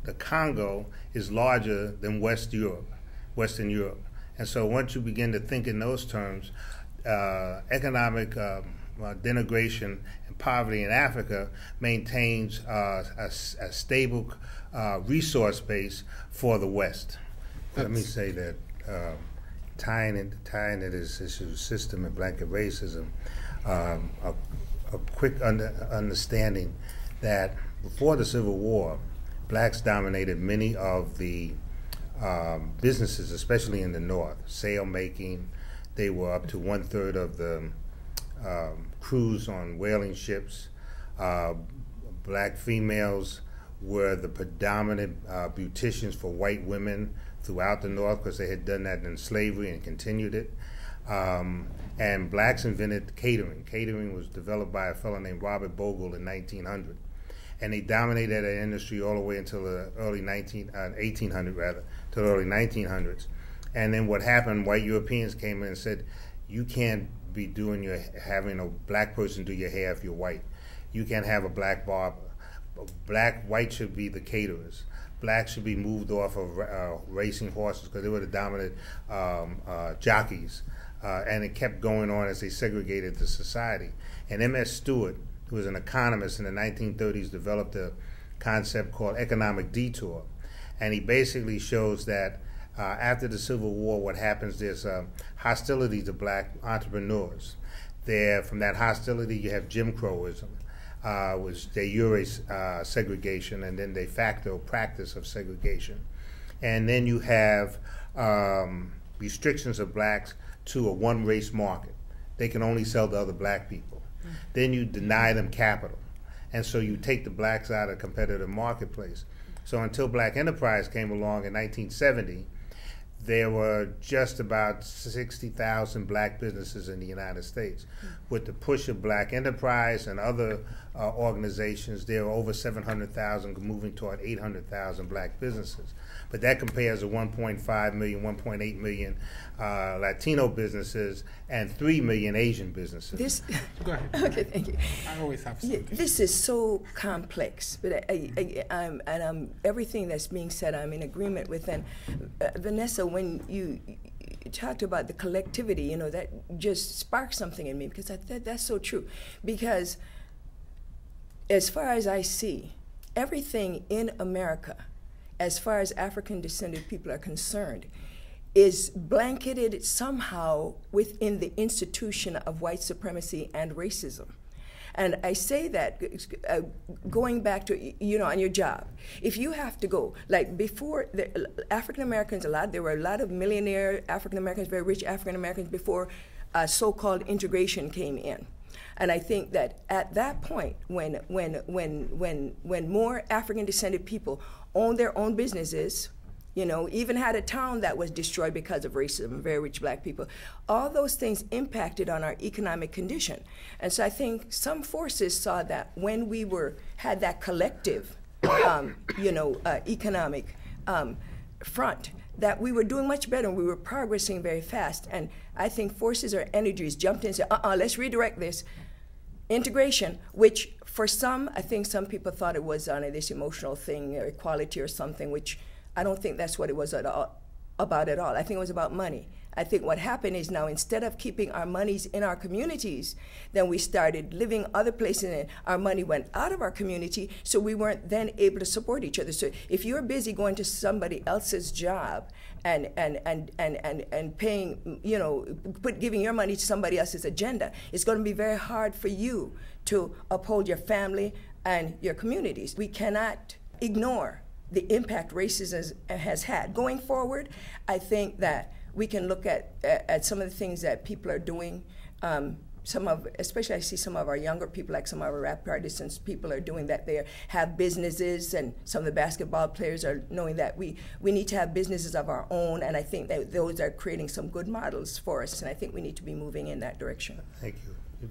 the Congo is larger than Western Europe. And so once you begin to think in those terms, economic denigration and poverty in Africa maintains a stable resource base for the West. Let me say that tying it to this issue of system and blanket racism, a quick understanding that before the Civil War, blacks dominated many of the businesses, especially in the North. Sail making, they were up to 1/3 of the crews on whaling ships. Black females were the predominant beauticians for white women throughout the North because they had done that in slavery and continued it. And blacks invented catering. Catering was developed by a fellow named Robert Bogle in 1900. And they dominated that industry all the way until the early 1800s, rather, to the early 1900s. And then what happened, white Europeans came in and said, you can't be having a black person do your hair if you're white. You can't have a black barber. White should be the caterers. Blacks should be moved off of racing horses because they were the dominant jockeys. And it kept going on as they segregated the society. And M.S. Stewart, who was an economist in the 1930s, developed a concept called economic detour. And he basically shows that after the Civil War, what happens, there's hostility to black entrepreneurs. From that hostility, you have Jim Crowism, which de jure segregation, and then de facto practice of segregation. And then you have restrictions of blacks to a one-race market. They can only sell to other black people. Then you deny them capital. And so you take the blacks out of the competitive marketplace. So until Black Enterprise came along in 1970, there were just about 60,000 black businesses in the United States. With the push of Black Enterprise and other organizations, there were over 700,000 moving toward 800,000 black businesses. But that compares to 1.5 million, 1.8 million Latino businesses and 3 million Asian businesses. Go ahead. Okay, thank you. I always have something. This is so complex, but everything that's being said, I'm in agreement with. And Vanessa, when you talked about the collectivity, you know, that just sparked something in me because that's so true. Because as far as I see, everything in America, as far as African-descended people are concerned, is blanketed somehow within the institution of white supremacy and racism. And I say that going back to, you know, on your job. If you have to go, like before, African-Americans, there were a lot of millionaire African-Americans, very rich African-Americans before so-called integration came in. And I think that at that point, when more African-descended people owned their own businesses, you know, even had a town that was destroyed because of racism, very rich black people, all those things impacted on our economic condition. And so I think some forces saw that when we had that collective, economic front, that we were doing much better and we were progressing very fast. And I think forces or energies jumped in and said, let's redirect this. Integration, which for some, I think some people thought it was on this emotional thing, or equality or something, which I don't think that's what it was about at all. I think it was about money. I think what happened is now instead of keeping our monies in our communities, then we started living other places and our money went out of our community, so we weren't then able to support each other. So if you're busy going to somebody else's job and paying, you know, giving your money to somebody else's agenda, it's going to be very hard for you to uphold your family and your communities. We cannot ignore the impact racism has had. Going forward, I think that we can look at some of the things that people are doing. Especially I see some of our younger people, like some of our rap artists and people are doing that. They have businesses, and some of the basketball players are knowing that we need to have businesses of our own, and I think that those are creating some good models for us, and I think we need to be moving in that direction. Thank you.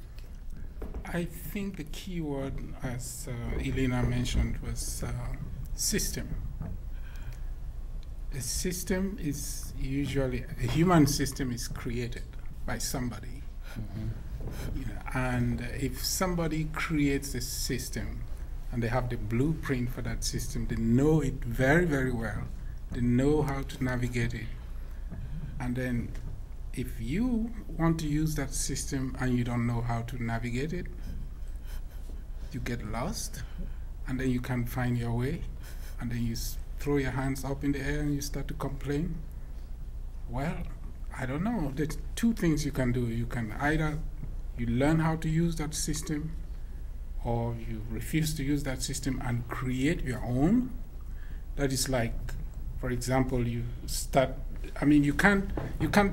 I think the key word, as Elena mentioned, was system. A system is usually, a human system is created by somebody. Mm-hmm. You know, and if somebody creates a system and they have the blueprint for that system. They know it very, very well. They know how to navigate it. And then if you want to use that system and you don't know how to navigate it, you get lost, and then you can't find your way, and then you throw your hands up in the air and you start to complain. Well, I don't know. There's two things you can do. You can either you learn how to use that system, or you refuse to use that system and create your own. That is like, for example, you start, I mean, you can't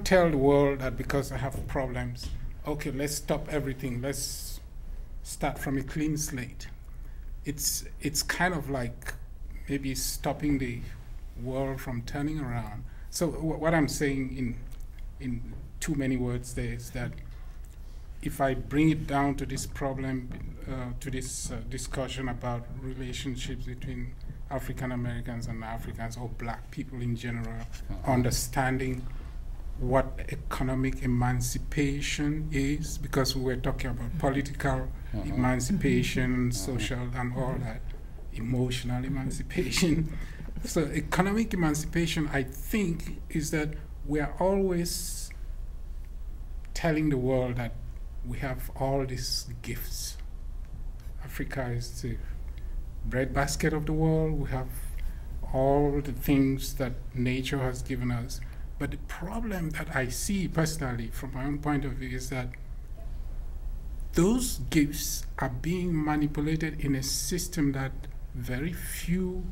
tell the world that because I have problems, okay, let's stop everything, let's start from a clean slate. It's kind of like maybe stopping the world from turning around. So what I'm saying in too many words there is that if I bring it down to this problem, to this discussion about relationships between African Americans and Africans, or black people in general, understanding what economic emancipation is, because we were talking about political emancipation, social and all that, emotional emancipation. So economic emancipation, I think, is that we are always telling the world that we have all these gifts. Africa is the breadbasket of the world. We have all the things that nature has given us. But the problem that I see personally from my own point of view is that those gifts are being manipulated in a system that very few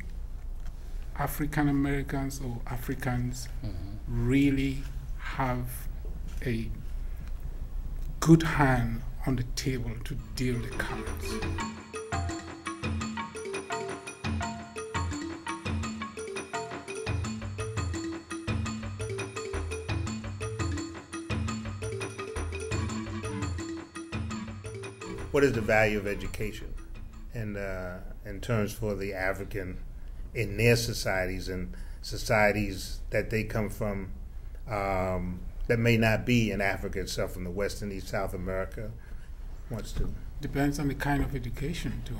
African Americans or Africans really have a good hand on the table to deal the cards. What is the value of education in terms for the African in their societies and societies that they come from that may not be in Africa itself, from the West Indies, South America? What's the... Depends on the kind of education too.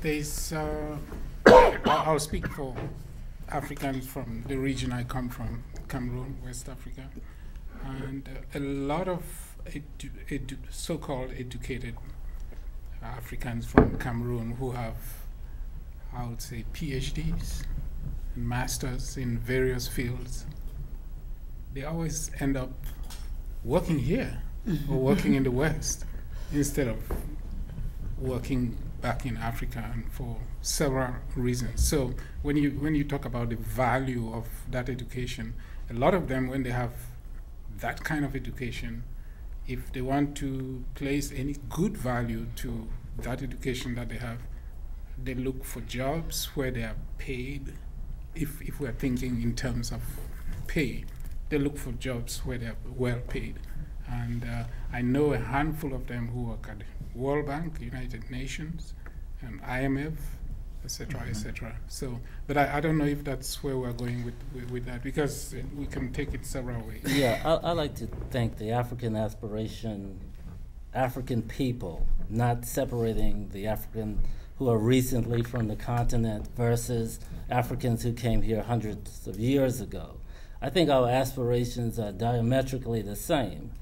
There's I'll speak for Africans from the region I come from, Cameroon, West Africa, and a lot of so-called educated Africans from Cameroon who have, I would say, PhDs and masters in various fields, they always end up working here or working in the West instead of working back in Africa, and for several reasons. So when you talk about the value of that education, a lot of them, when they have that kind of education, if they want to place any good value to that education that they have, they look for jobs where they are paid. If we're thinking in terms of pay, they look for jobs where they are well paid. And I know a handful of them who work at the World Bank, United Nations, and IMF, etc., etc. So, but I don't know if that's where we're going with that, because we can take it several ways. Yeah, I like to think the African aspiration, African people, not separating the African who are recently from the continent versus Africans who came here hundreds of years ago. I think our aspirations are diametrically the same.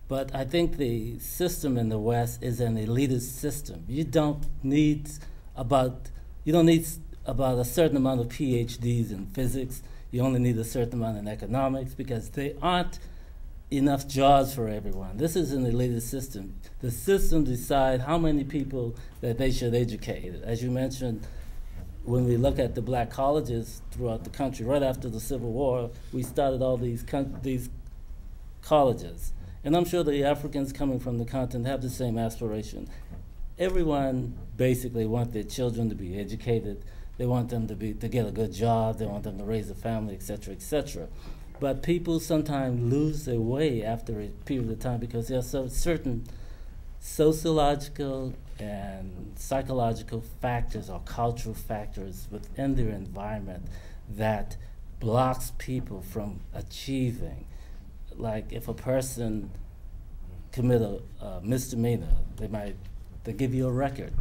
But I think the system in the West is an elitist system. You don't need about a certain amount of PhDs in physics. You only need a certain amount in economics, because there aren't enough jobs for everyone. This is an elitist system. The system decides how many people that they should educate. As you mentioned, when we look at the black colleges throughout the country, right after the Civil War, we started all these colleges. And I'm sure the Africans coming from the continent have the same aspiration. Everyone basically wants their children to be educated. They want them to get a good job. They want them to raise a family, et cetera, et cetera. But people sometimes lose their way after a period of time, because there are certain sociological and psychological factors or cultural factors within their environment that blocks people from achieving. Like if a person commit a misdemeanor, they give you a record.